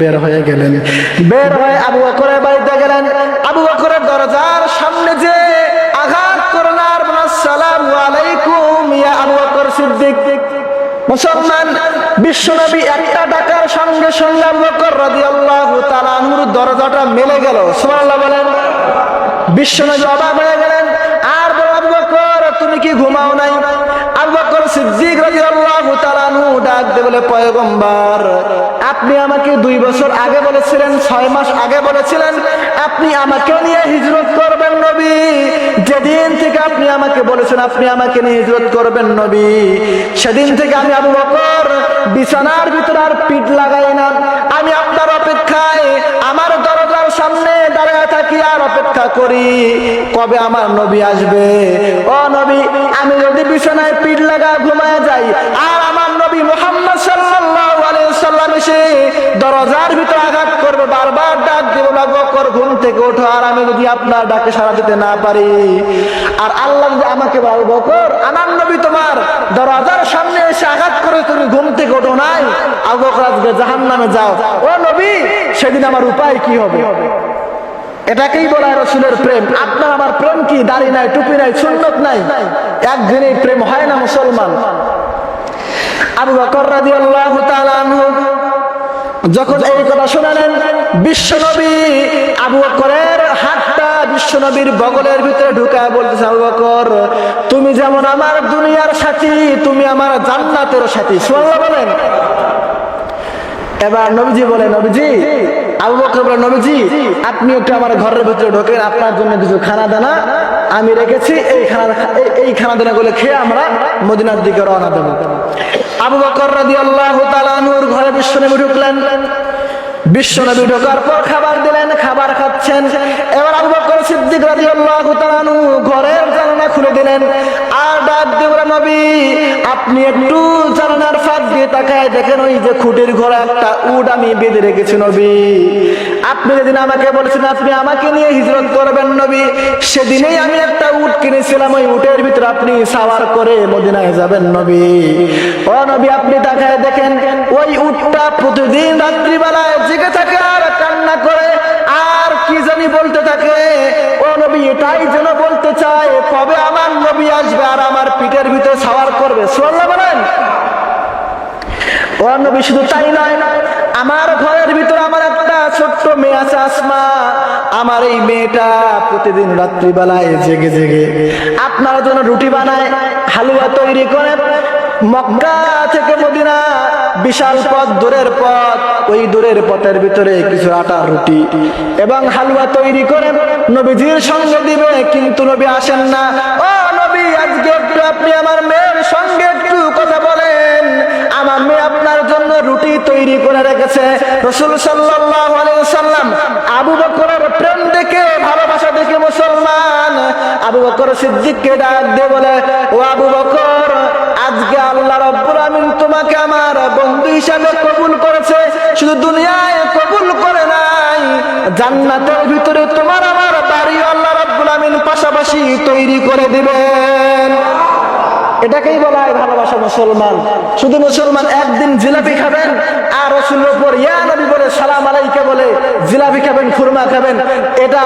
বের হয়ে গেলেন। বের হয়ে আবু বকরের বাড়িতে গেলেন। আবু বকরের দরজার সামনে যে আঘাত করলেন আর বললেন, আসসালামু আলাইকুম ইয়া আবু বকর সিদ্দিক। মুসলমান বিশ্বনবী একটা ডাকার সঙ্গে সঙ্গে আবু বকর রাদিয়াল্লাহু তাআলা আনহুর দরজাটা মেলে গেল। সুবহানাল্লাহ বলেন। বিশ্বনবী অবাক হয়ে গেলেন আর বললেন, আবু বকর তুমি কি ঘুমাও নাই? আবু বকর সিদ্দিক রাদিয়াল্লাহু তাআলা আনহু ডাক দিয়ে বলে, পয়গম্বর আপনি আমাকে 2 বছর আগে বলেছিলেন, 6 মাস আগে বলেছিলেন আপনি আমাকে নিয়ে হিজরত করবেন নবী। যেদিন থেকে আপনি আমাকে বলেছেন আপনি আমাকে নিয়ে হিজরত করবেন নবী, সেদিন থেকে আমি আবু বকর বিছানার ভিতরে আর পিঠ লাগাই না। আমি আপনার অপেক্ষায় আমার দরজার সামনে দাঁড়িয়ে থাকি আর অপেক্ষা করি কবে আমার নবী আসবে। ও নবী, আমি যদি বিছানায় পিঠ লাগা ঘুমায় যাই আর আমার নবী মুহাম্মদ সাল্লাল্লাহু আলাইহি সাল্লাম এসে দরজার ভিতরে আঘাত করবে, বারবার ডাক দেব, আবু বকর ঘুম থেকে ওঠো, আর আমি যদি আপনার ডাকে সাড়া দিতে না পারি আর আল্লাহ যদি আমাকে, আবু বকর আমার নবী তোমার দরজার সামনে এসে আঘাত করে তুমি ঘুম থেকে ওঠো নাই, আবু বকর আজকে জাহান্নামে যাও। ও নবী, সেদিন আমার উপায় কি হবে? এটাকেই বলা রাসূলের প্রেম। আপনার আমার প্রেম কি দাড়ি নাই, টুপি নাই, সুন্নত নাই, একদিনেই প্রেম হয় না মুসলমান। আবু বকর রাদিয়াল্লাহু তাআলা আনহু যখন এই কথা শুনালেন, বিশ্বনবী আবু বকরের হাতটা বিশ্বনবীর বগলের ভিতরে ঢুকায় বলতেছে, আবু বকর তুমি যেমন আমার দুনিয়ার সাথী, তুমি আমার জান্নাতের সাথী। সুবহানাল্লাহ বলেন। এবার নবীজি বলে, নবীজি, আবু বকর বলে, নবীজি আপনি একটু আমার ঘরের ভিতরে ঢোকেন, আপনার জন্য কিছু খানা দানা আমি রেখেছি, এই খানা দানাগুলো খেয়ে আমরা মদিনার দিকে রওনা দেব। আবু বকর রাদিয়াল্লাহু তাআলা আনহুর ঘরে বিশ্বনবী ঢুকলেন। বিশ্বনবী ঢোকার পর খাবার দিলেন, খাবার খাচ্ছেন। এবার আবু বকর সিদ্দিক রাদিয়াল্লাহু তাআলা আনহু ঘরের জানালা খুলে দিলেন আর ডাক দিয়ে বলে, নবী আপনি একটু জানালার ফাঁক দিয়ে তাকায় দেখেন, ওই যে খুঁটির ঘরে একটা উট আমি বেঁধে রেখেছি নবী। আপনি যেদিন আমাকে বলেছেন আপনি আমাকে নিয়ে হিজরত করবেন নবী, সেদিনেই আমি একটা উট কিনেছিলাম, ওই উটের ভিতরে আপনি সাওয়ার করে মদিনায় যাবেন নবী। ও নবী আপনি তাকায় দেখেন, ওই উটটা প্রতিদিন রাত্রিবেলায় জেগে থাকে আর কান্না করে আর কি জানি বলতে থাকে। ও নবী এটাই যেন বলতে চায় কবে আমার নবী আসবে আর আমার পিঠের ভিতরে সাওয়ার করবে। সুবহানাল্লাহ বলেন। ও নবী শুধু তাই নয়, আমার ঘরের ভিতরে আমার একটা ছোট্ট মেয়ে আছে আসমা, আমার এই মেয়েটা প্রতিদিন রাত্রিবেলায় জেগে জেগে আপনার জন্য রুটি বানায়, হালুয়া তৈরি করে, মক্কা থেকে মদিনা বিশাল পথ, দূরের পথ, ওই দূরের পথের ভিতরে কিছু আটা রুটি এবং হালুয়া তৈরি করে নবীজির সঙ্গে দিবে, কিন্তু নবী আসেন না। ও নবী আজকে একটু আপনি আমার মেয়ের সঙ্গে একটু কথা বলেন, আমার মেয়ে আপনার জন্য রুটি তৈরি করে রেখেছে। রাসূল সাল্লাল্লাহু আলাইহি ওয়াসাল্লাম আবু বকরের প্রেম দেখে, ভালোবাসা দেখে মুসলমান আবু বকর সিদ্দিককে ডাক দিয়ে বলে, ও আবু বকর আজকে আল্লাহ রাব্বুল আমিন তোমাকে আমার বন্ধু হিসাবে কবুল করেছে, শুধু দুনিয়ায় কবুল করে নাই, জান্নাতের ভিতরে তোমার আমার বাড়ি আল্লাহ রাব্বুল আমিন পাশাপাশি তৈরি করে দিবেন। এটাকেই বলা হয় ভালোবাসা মুসলমান। শুধু মুসলমান একদিন জিলাপি খাবেন আর রাসূলের উপর ইয়া নবী বলে সালাম আলাইকা বলে জিলাপি খাবেন, খুরমা খাবেন, এটা